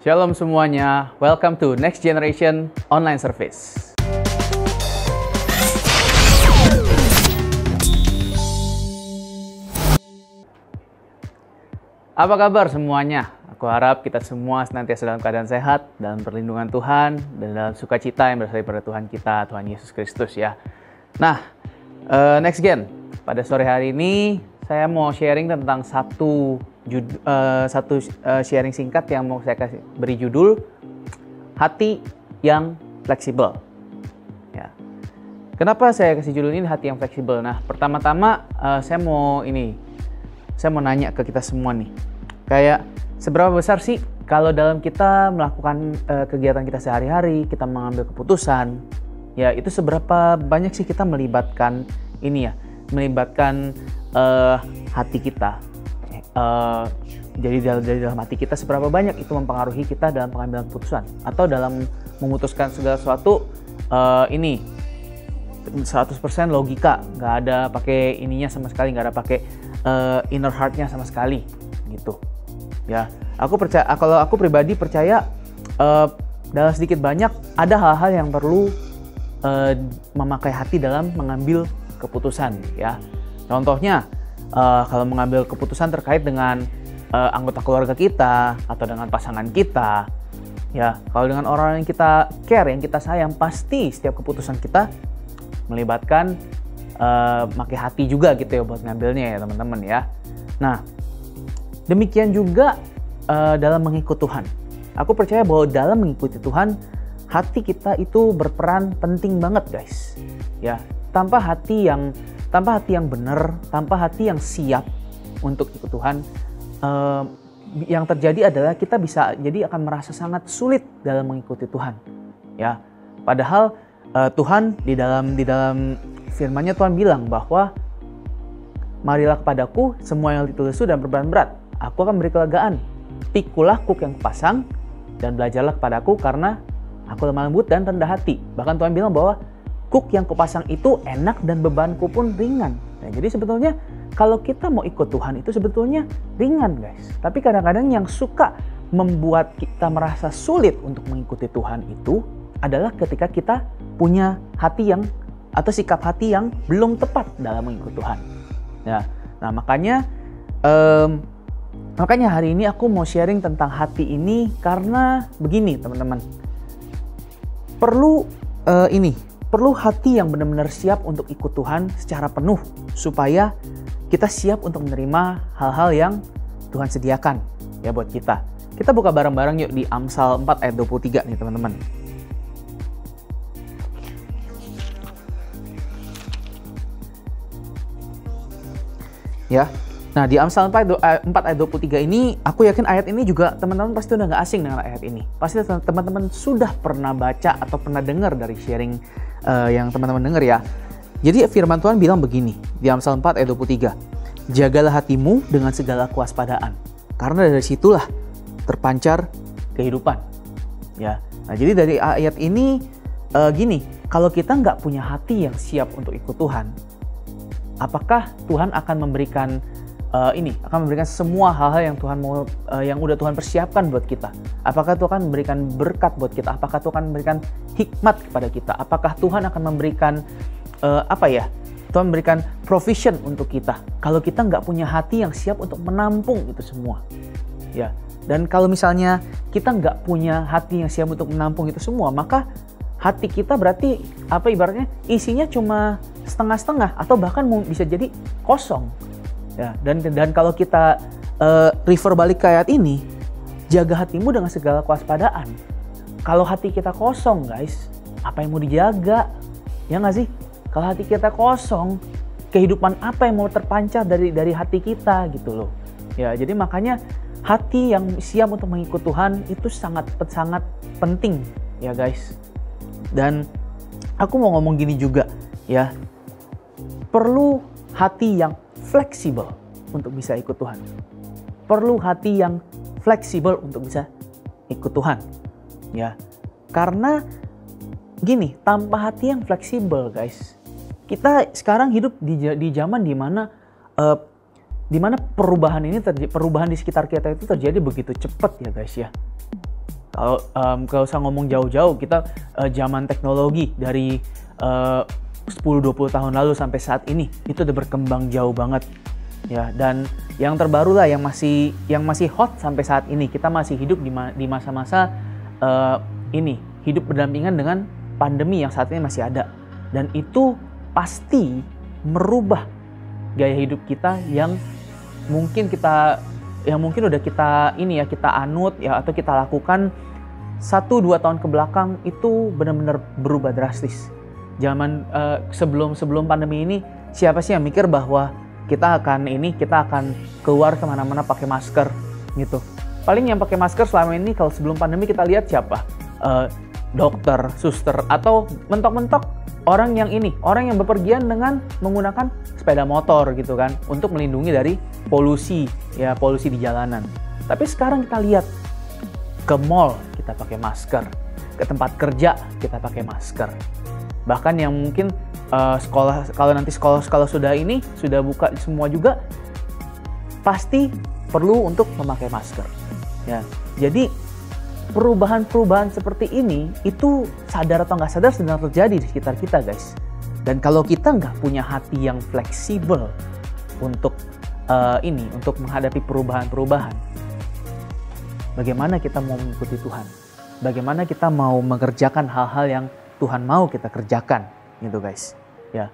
Shalom semuanya, welcome to Next Generation Online Service. Apa kabar semuanya? Aku harap kita semua senantiasa dalam keadaan sehat, dalam perlindungan Tuhan, dan dalam sukacita yang berasal dari Tuhan kita, Tuhan Yesus Kristus ya. Nah, Next Gen, pada sore hari ini saya mau sharing tentang satu sharing singkat yang mau saya beri judul Hati yang Fleksibel. Ya. Kenapa saya kasih judul ini Hati yang Fleksibel? Nah, pertama-tama saya mau nanya ke kita semua nih. Kayak seberapa besar sih kalau dalam kita melakukan kegiatan kita sehari-hari, kita mengambil keputusan, ya itu seberapa banyak sih kita melibatkan hati kita. Jadi dari dalam hati kita seberapa banyak itu mempengaruhi kita dalam pengambilan keputusan atau dalam memutuskan segala sesuatu 100% logika, nggak ada pakai ininya sama sekali, nggak ada pakai inner heart-nya sama sekali gitu ya. Kalau aku pribadi percaya dalam sedikit banyak ada hal-hal yang perlu memakai hati dalam mengambil keputusan ya. Contohnya kalau mengambil keputusan terkait dengan anggota keluarga kita atau dengan pasangan kita ya, kalau dengan orang yang kita care, yang kita sayang, pasti setiap keputusan kita melibatkan pakai hati juga gitu ya buat ngambilnya ya teman-teman ya. Nah, demikian juga dalam mengikut Tuhan. Aku percaya bahwa dalam mengikuti Tuhan, hati kita itu berperan penting banget guys. Ya, tanpa hati yang benar, tanpa hati yang siap untuk ikut Tuhan, yang terjadi adalah kita bisa jadi akan merasa sangat sulit dalam mengikuti Tuhan. Ya, padahal Tuhan di dalam firman-Nya Tuhan bilang bahwa marilah kepadaku semua yang letih lesu dan beban berat, aku akan beri kelegaan. Pikulah kuk yang kupasang dan belajarlah kepadaku karena aku lemah lembut dan rendah hati. Bahkan Tuhan bilang bahwa kuk yang kupasang itu enak dan bebanku pun ringan. Nah, jadi sebetulnya kalau kita mau ikut Tuhan itu sebetulnya ringan guys. Tapi kadang-kadang yang suka membuat kita merasa sulit untuk mengikuti Tuhan itu adalah ketika kita punya hati yang atau sikap hati yang belum tepat dalam mengikut Tuhan. Ya, nah makanya hari ini aku mau sharing tentang hati ini karena begini teman-teman. Perlu hati yang benar-benar siap untuk ikut Tuhan secara penuh supaya kita siap untuk menerima hal-hal yang Tuhan sediakan ya buat kita. Kita buka bareng-bareng yuk di Amsal 4 ayat 23 nih teman-teman. Ya. Nah, di Amsal 4 ayat 23 ini, aku yakin ayat ini juga teman-teman pasti udah nggak asing dengan ayat ini. Pasti teman-teman sudah pernah baca atau pernah dengar dari sharing yang teman-teman dengar ya. Jadi firman Tuhan bilang begini, di Amsal 4 ayat 23. Jagalah hatimu dengan segala kewaspadaan, karena dari situlah terpancar kehidupan. Ya. Nah, jadi dari ayat ini gini, kalau kita nggak punya hati yang siap untuk ikut Tuhan, apakah Tuhan akan memberikan semua hal-hal yang Tuhan mau, yang udah Tuhan persiapkan buat kita? Apakah Tuhan memberikan berkat buat kita? Apakah Tuhan memberikan hikmat kepada kita? Apakah Tuhan akan memberikan Tuhan memberikan provision untuk kita? Kalau kita nggak punya hati yang siap untuk menampung itu semua, ya. Dan kalau misalnya kita nggak punya hati yang siap untuk menampung itu semua, maka hati kita berarti ibaratnya isinya cuma setengah-setengah atau bahkan bisa jadi kosong. Ya, dan kalau kita refer balik ke ayat ini, jaga hatimu dengan segala kewaspadaan. Kalau hati kita kosong guys, apa yang mau dijaga? Ya nggak sih? Kalau hati kita kosong, kehidupan apa yang mau terpancar dari hati kita gitu loh. Ya, jadi makanya hati yang siap untuk mengikut Tuhan itu sangat penting ya guys. Dan aku mau ngomong gini juga ya, perlu hati yang fleksibel untuk bisa ikut Tuhan. Perlu hati yang fleksibel untuk bisa ikut Tuhan. Ya. Karena gini, tanpa hati yang fleksibel, guys, kita sekarang hidup di zaman di mana perubahan di sekitar kita itu terjadi begitu cepat ya, guys ya. Kalau usah ngomong jauh-jauh, kita zaman teknologi dari 10-20 tahun lalu sampai saat ini itu udah berkembang jauh banget ya. Dan yang terbaru lah yang masih hot sampai saat ini, kita masih hidup di masa-masa ini, hidup berdampingan dengan pandemi yang saat ini masih ada, dan itu pasti merubah gaya hidup kita yang mungkin udah kita anut ya, atau kita lakukan 1-2 tahun ke belakang itu benar-benar berubah drastis. Sebelum pandemi ini, siapa sih yang mikir bahwa kita akan keluar kemana-mana pakai masker gitu. Paling yang pakai masker selama ini kalau sebelum pandemi kita lihat siapa? Dokter, suster, atau mentok-mentok orang yang bepergian dengan menggunakan sepeda motor gitu kan, untuk melindungi dari polusi di jalanan. Tapi sekarang kita lihat, ke mall kita pakai masker, ke tempat kerja kita pakai masker. Bahkan yang mungkin sekolah, kalau nanti sekolah sudah buka semua juga, pasti perlu untuk memakai masker. Ya, jadi perubahan-perubahan seperti ini itu sadar atau nggak sadar sedang terjadi di sekitar kita, guys. Dan kalau kita nggak punya hati yang fleksibel untuk menghadapi perubahan-perubahan, bagaimana kita mau mengikuti Tuhan? Bagaimana kita mau mengerjakan hal-hal yang Tuhan mau kita kerjakan, gitu guys. Ya,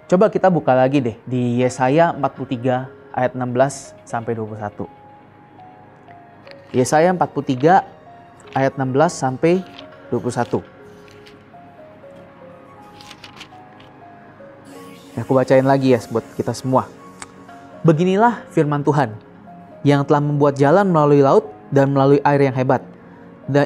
coba kita buka lagi deh di Yesaya 43 ayat 16 sampai 21. Yesaya 43 ayat 16 sampai 21. Aku bacain lagi ya buat kita semua. Beginilah firman Tuhan, yang telah membuat jalan melalui laut dan melalui air yang hebat,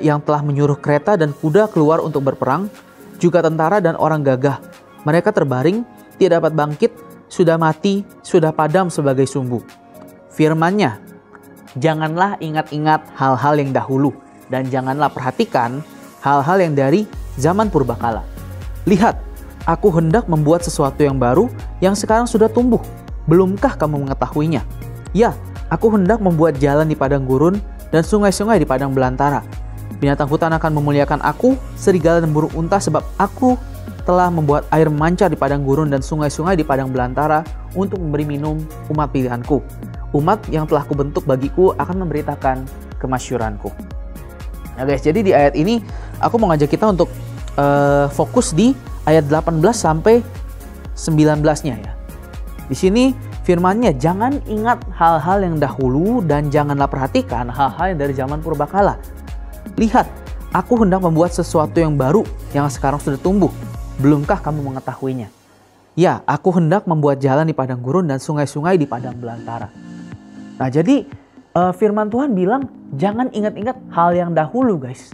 yang telah menyuruh kereta dan kuda keluar untuk berperang, juga tentara dan orang gagah. Mereka terbaring, tidak dapat bangkit, sudah mati, sudah padam sebagai sumbu. Firman-Nya, janganlah ingat-ingat hal-hal yang dahulu, dan janganlah perhatikan hal-hal yang dari zaman purbakala. Lihat, aku hendak membuat sesuatu yang baru, yang sekarang sudah tumbuh. Belumkah kamu mengetahuinya? Ya, aku hendak membuat jalan di padang gurun, dan sungai-sungai di padang belantara. Binatang hutan akan memuliakan aku, serigala dan burung unta, sebab aku telah membuat air memancar di padang gurun dan sungai-sungai di padang belantara untuk memberi minum umat pilihanku. Umat yang telah kubentuk bagiku akan memberitakan kemasyhuranku. Nah guys, jadi di ayat ini aku mau ngajak kita untuk fokus di ayat 18 sampai 19-nya ya. Di sini firman-Nya, jangan ingat hal-hal yang dahulu dan janganlah perhatikan hal-hal yang dari zaman purbakala. Lihat, aku hendak membuat sesuatu yang baru yang sekarang sudah tumbuh. Belumkah kamu mengetahuinya? Ya, aku hendak membuat jalan di padang gurun dan sungai-sungai di padang belantara. Nah, jadi firman Tuhan bilang jangan ingat-ingat hal yang dahulu, guys.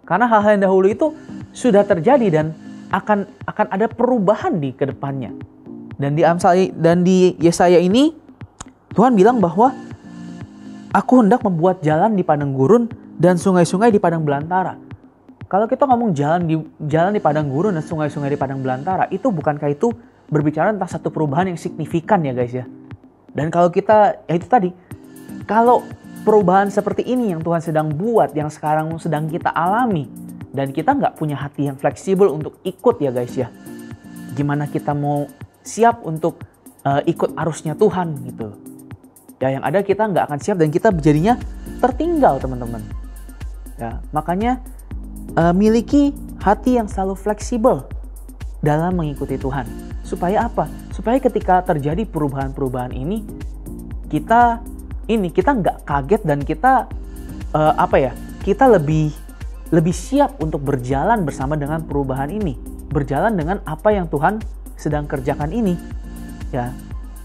Karena hal-hal yang dahulu itu sudah terjadi dan akan ada perubahan di kedepannya. Dan di Yesaya ini Tuhan bilang bahwa aku hendak membuat jalan di padang gurun dan sungai-sungai di padang belantara. Kalau kita ngomong jalan di padang gurun dan sungai-sungai di padang belantara, itu bukankah itu berbicara tentang satu perubahan yang signifikan ya guys ya. Dan kalau kita, ya itu tadi, kalau perubahan seperti ini yang Tuhan sedang buat, yang sekarang sedang kita alami, dan kita nggak punya hati yang fleksibel untuk ikut ya guys ya, gimana kita mau siap untuk ikut arusnya Tuhan gitu. Ya yang ada kita nggak akan siap dan kita jadinya tertinggal teman-teman. Ya, makanya miliki hati yang selalu fleksibel dalam mengikuti Tuhan. Supaya apa? Supaya ketika terjadi perubahan-perubahan ini, kita nggak kaget dan kita kita lebih siap untuk berjalan bersama dengan perubahan ini, berjalan dengan apa yang Tuhan sedang kerjakan ini. Ya,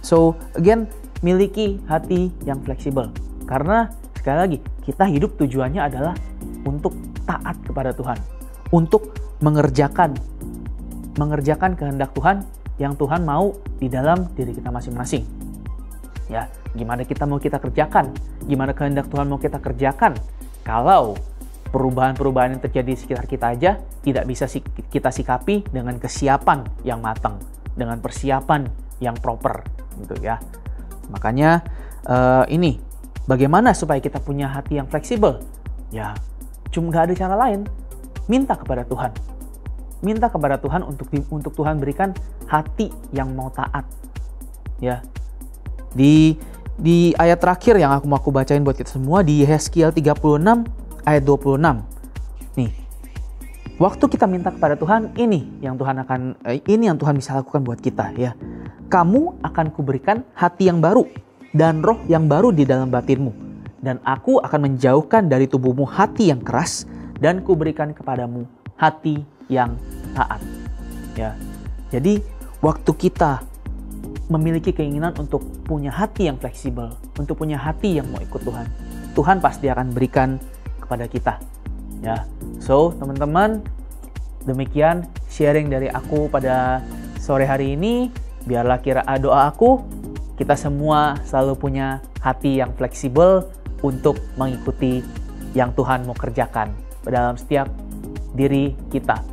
so again, miliki hati yang fleksibel. Karena sekali lagi, kita hidup tujuannya adalah untuk taat kepada Tuhan, untuk mengerjakan kehendak Tuhan yang Tuhan mau di dalam diri kita masing-masing. Ya, gimana kita mau kita kerjakan, gimana kehendak Tuhan mau kita kerjakan, kalau perubahan-perubahan yang terjadi di sekitar kita aja tidak bisa kita sikapi dengan kesiapan yang matang, dengan persiapan yang proper, gitu ya. Makanya bagaimana supaya kita punya hati yang fleksibel? Ya, Cuma nggak ada cara lain. Minta kepada Tuhan. Minta kepada Tuhan untuk Tuhan berikan hati yang mau taat. Ya. Di ayat terakhir yang aku mau bacain buat kita semua di Yeskiel 36 ayat 26. Nih. Waktu kita minta kepada Tuhan, ini yang Tuhan bisa lakukan buat kita, ya. Kamu akan kuberikan hati yang baru dan roh yang baru di dalam batinmu, dan aku akan menjauhkan dari tubuhmu hati yang keras dan kuberikan kepadamu hati yang taat. Ya. Jadi waktu kita memiliki keinginan untuk punya hati yang fleksibel, untuk punya hati yang mau ikut Tuhan, Tuhan pasti akan berikan kepada kita. Ya, so teman-teman, demikian sharing dari aku pada sore hari ini. Biarlah doa aku, kita semua selalu punya hati yang fleksibel untuk mengikuti yang Tuhan mau kerjakan dalam setiap diri kita.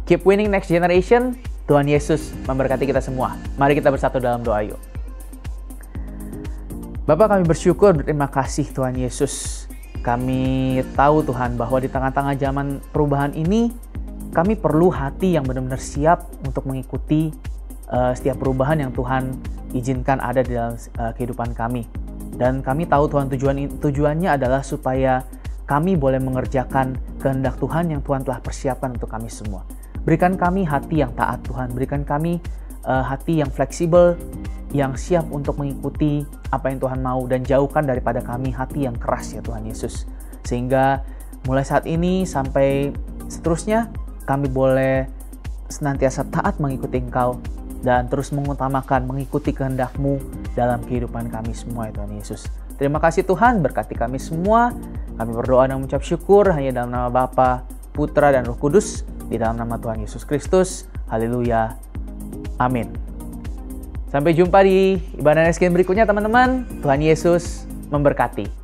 Keep winning next generation. Tuhan Yesus memberkati kita semua. Mari kita bersatu dalam doa yuk. Bapa, kami bersyukur, berterima kasih Tuhan Yesus. Kami tahu Tuhan bahwa di tengah-tengah zaman perubahan ini, kami perlu hati yang benar-benar siap untuk mengikuti setiap perubahan yang Tuhan izinkan ada di dalam kehidupan kami. Dan kami tahu Tuhan tujuannya adalah supaya kami boleh mengerjakan kehendak Tuhan yang Tuhan telah persiapkan untuk kami semua. Berikan kami hati yang taat Tuhan, berikan kami hati yang fleksibel, yang siap untuk mengikuti apa yang Tuhan mau, dan jauhkan daripada kami hati yang keras ya Tuhan Yesus. Sehingga mulai saat ini sampai seterusnya kami boleh senantiasa taat mengikuti Engkau dan terus mengutamakan mengikuti kehendak-Mu dalam kehidupan kami semua ya Tuhan Yesus. Terima kasih Tuhan, berkati kami semua. Kami berdoa dan mengucap syukur hanya dalam nama Bapa, Putra dan Roh Kudus, di dalam nama Tuhan Yesus Kristus. Haleluya. Amin. Sampai jumpa di ibadah sekian berikutnya teman-teman. Tuhan Yesus memberkati.